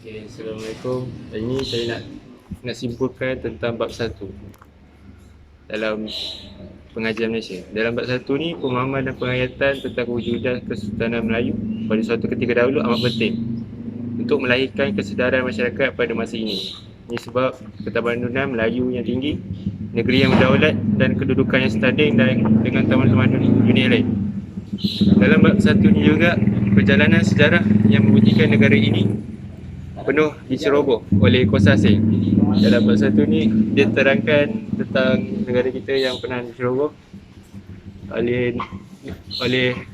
Okay, Assalamualaikum. Hari ini saya nak simpulkan tentang bab 1 dalam pengajian Malaysia. Dalam bab 1 ni, pemahaman dan penghayatan tentang kewujudan Kesultanan Melayu pada suatu ketika dahulu amat penting untuk melahirkan kesedaran masyarakat pada masa ini. Ini sebab ketabanunan Melayu yang tinggi, negeri yang berdaulat dan kedudukan yang setanding dengan teman-teman dunia lain. Dalam bab 1 ni juga, perjalanan sejarah yang membuktikan negara ini penuh diceroboh oleh kuasa asing. Dalam bab 1 ni dia terangkan tentang negara kita yang pernah diceroboh oleh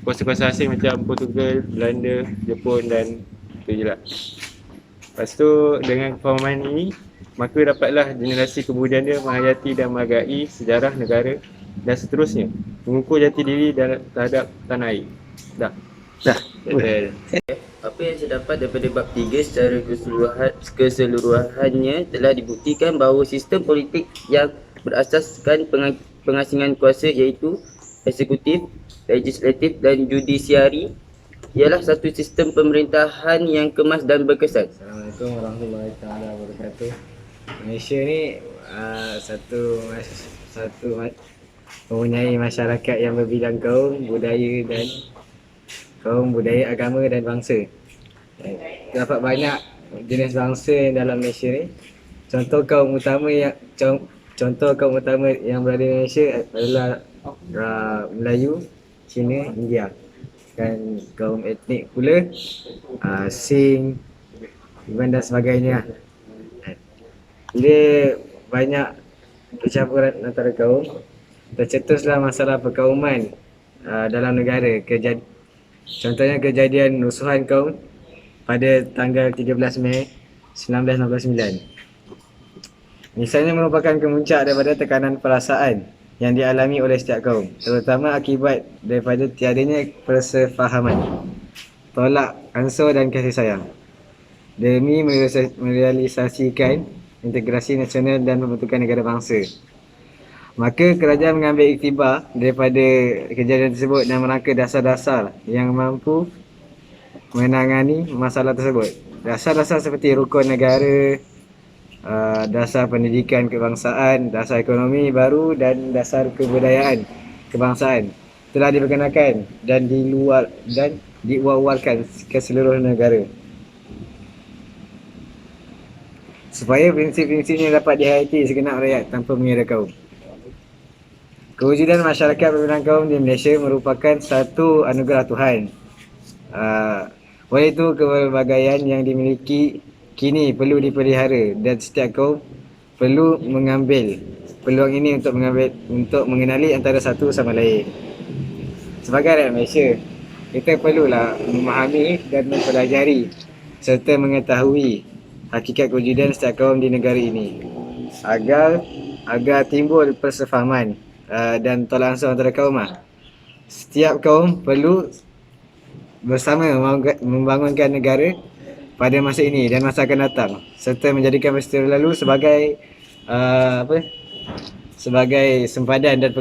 kuasa-kuasa asing macam Portugal, Belanda, Jepun dan itu je lah. Lepas tu dengan pemahaman ini, maka dapatlah generasi kemudian dia menghayati dan menghargai sejarah negara dan seterusnya, mengukur jati diri terhadap tanah air. Dah. Dah. Apa yang saya dapat daripada bab 3 secara keseluruhannya telah dibuktikan bahawa sistem politik yang berasaskan pengasingan kuasa iaitu eksekutif, legislatif dan judisiari ialah satu sistem pemerintahan yang kemas dan berkesan. Assalamualaikum warahmatullahi wabarakatuh. Malaysia ni satu mempunyai masyarakat yang berbilang kaum, budaya, agama dan bangsa. Dapat banyak jenis bangsa dalam Malaysia ni. Contoh kaum utama yang berada di Malaysia adalah Melayu, Cina, India. Dan kaum etnik pula Sing, Iban dan sebagainya. Dia banyak percampuran antara kaum. Tercetuslah masalah perkauman dalam negara. Contohnya kejadian rusuhan kaum pada tanggal 13 Mei 1969. Misalnya merupakan kemuncak daripada tekanan perasaan yang dialami oleh setiap kaum, terutama akibat daripada tiadanya persefahaman, tolak ansur dan kasih sayang demi merealisasikan integrasi nasional dan pembentukan negara bangsa. Maka kerajaan mengambil iktibar daripada kejadian tersebut dan merangka dasar-dasar yang mampu menangani masalah tersebut. Dasar-dasar seperti rukun negara, dasar pendidikan kebangsaan, dasar ekonomi baru dan dasar kebudayaan kebangsaan telah diperkenalkan dan diwar-warkan ke seluruh negara supaya prinsip-prinsipnya dapat dihayati segenap rakyat tanpa mengira kaum. Kewujudan masyarakat berbilang kaum di Malaysia merupakan satu anugerah Tuhan. Oleh itu, kepelbagaian yang dimiliki kini perlu dipelihara dan setiap kaum perlu mengambil peluang ini untuk mengenali antara satu sama lain. Sebagai rakyat Malaysia, kita perlulah memahami dan mempelajari serta mengetahui hakikat kewujudan setiap kaum di negara ini agar timbul persefahaman dan tolak ansur antara kaum. Setiap kaum perlu bersama membangunkan negara pada masa ini dan masa akan datang, serta menjadikan peristiwa lalu sebagai sempadan dan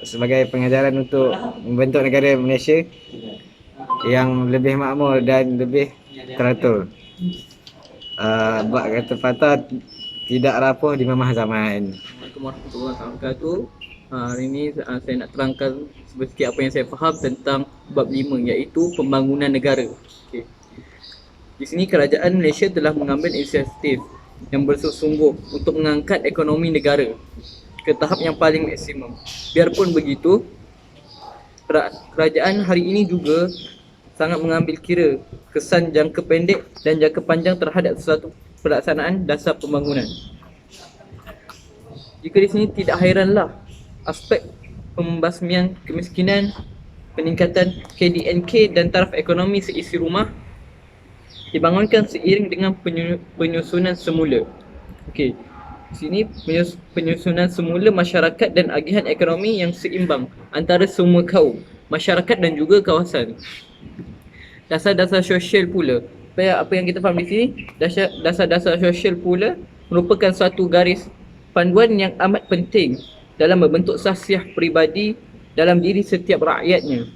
sebagai pengajaran untuk membentuk negara Malaysia yang lebih makmur dan lebih teratur. Bak kata patah, tidak rapuh di memah zaman. Assalamualaikum warahmatullahi wabarakatuh. Hari ini saya nak terangkan sedikit apa yang saya faham tentang bab 5, iaitu pembangunan negara. Okay. Di sini kerajaan Malaysia telah mengambil inisiatif yang bersungguh-sungguh untuk mengangkat ekonomi negara ke tahap yang paling maksimum. Biarpun begitu, kerajaan hari ini juga sangat mengambil kira kesan jangka pendek dan jangka panjang terhadap sesuatu pelaksanaan dasar pembangunan. Jika di sini tidak hairanlah aspek pembasmian kemiskinan, peningkatan KDNK dan taraf ekonomi seisi rumah dibangunkan seiring dengan penyusunan semula. Okey. Di sini penyusunan semula masyarakat dan agihan ekonomi yang seimbang antara semua kaum, masyarakat dan juga kawasan. Dasar-dasar sosial pula. Apa yang kita faham di sini, dasar-dasar sosial pula merupakan suatu garis panduan yang amat penting dalam membentuk sahsiah peribadi dalam diri setiap rakyatnya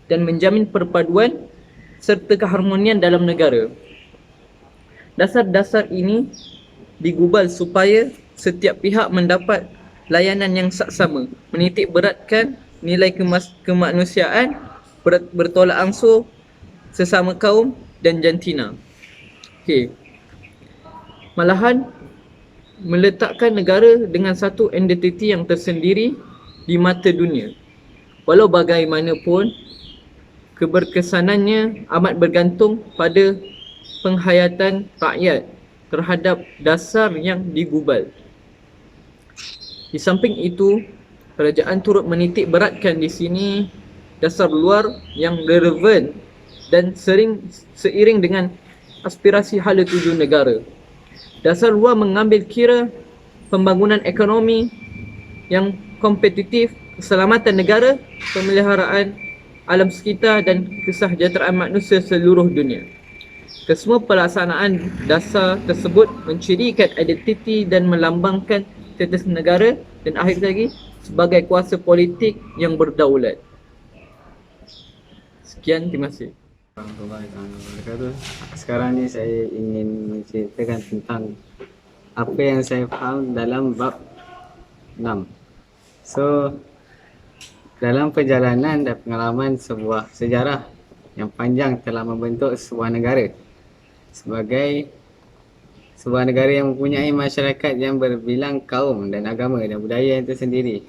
dan menjamin perpaduan serta keharmonian dalam negara. Dasar-dasar ini digubal supaya setiap pihak mendapat layanan yang saksama, menitik beratkan nilai kemanusiaan, bertolak ansur sesama kaum dan jantina. Okey. Malahan meletakkan negara dengan satu identiti yang tersendiri di mata dunia. Walau bagaimanapun, keberkesanannya amat bergantung pada penghayatan rakyat terhadap dasar yang digubal. Di samping itu, kerajaan turut menitik beratkan di sini dasar luar yang relevan dan seiring dengan aspirasi hala tuju negara. Dasar luar mengambil kira pembangunan ekonomi yang kompetitif, keselamatan negara, pemeliharaan alam sekitar dan kesejahteraan manusia seluruh dunia. Kesemua pelaksanaan dasar tersebut mencirikan identiti dan melambangkan status negara dan akhir lagi sebagai kuasa politik yang berdaulat. Sekian, terima kasih. Sekarang ni saya ingin menceritakan tentang apa yang saya faham dalam bab 6. So, dalam perjalanan dan pengalaman sebuah sejarah yang panjang telah membentuk sebuah negara sebagai sebuah negara yang mempunyai masyarakat yang berbilang kaum dan agama dan budaya yang tersendiri.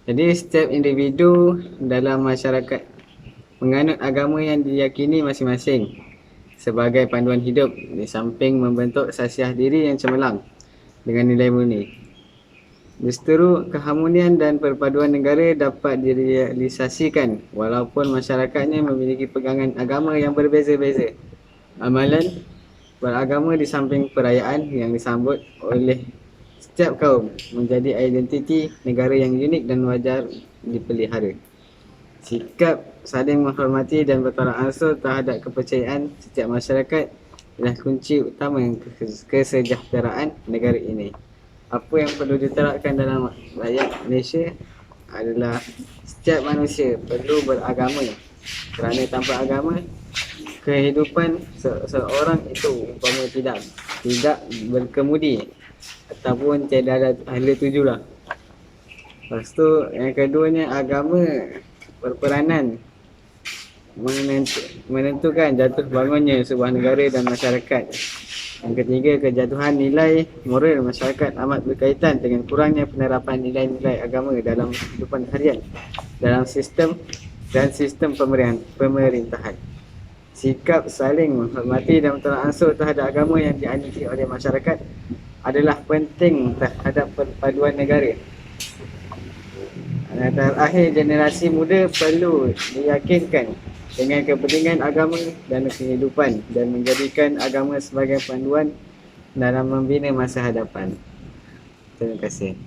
Jadi setiap individu dalam masyarakat menganut agama yang diyakini masing-masing sebagai panduan hidup di samping membentuk sasiah diri yang cemerlang dengan nilai murni. Justeru keharmonian dan perpaduan negara dapat direalisasikan walaupun masyarakatnya memiliki pegangan agama yang berbeza-beza. Amalan beragama di samping perayaan yang disambut oleh setiap kaum menjadi identiti negara yang unik dan wajar dipelihara. Sikap saling menghormati dan bertolak ansur terhadap kepercayaan setiap masyarakat adalah kunci utama kesejahteraan negara ini. Apa yang perlu diterapkan dalam rakyat Malaysia adalah setiap manusia perlu beragama, kerana tanpa agama kehidupan seorang itu umpama tidak berkemudi ataupun tiada ada hala tuju lah. Lepas tu yang keduanya, agama berperanan menentukan jatuh bangunnya sebuah negara dan masyarakat. Yang ketiga, kejatuhan nilai moral masyarakat amat berkaitan dengan kurangnya penerapan nilai-nilai agama dalam kehidupan harian dalam sistem pemerintahan. Sikap saling menghormati dan bertolak ansur terhadap agama yang dianuti oleh masyarakat adalah penting terhadap perpaduan negara. Terakhir, generasi muda perlu diyakinkan dengan kepentingan agama dan kehidupan dan menjadikan agama sebagai panduan dalam membina masa hadapan. Terima kasih.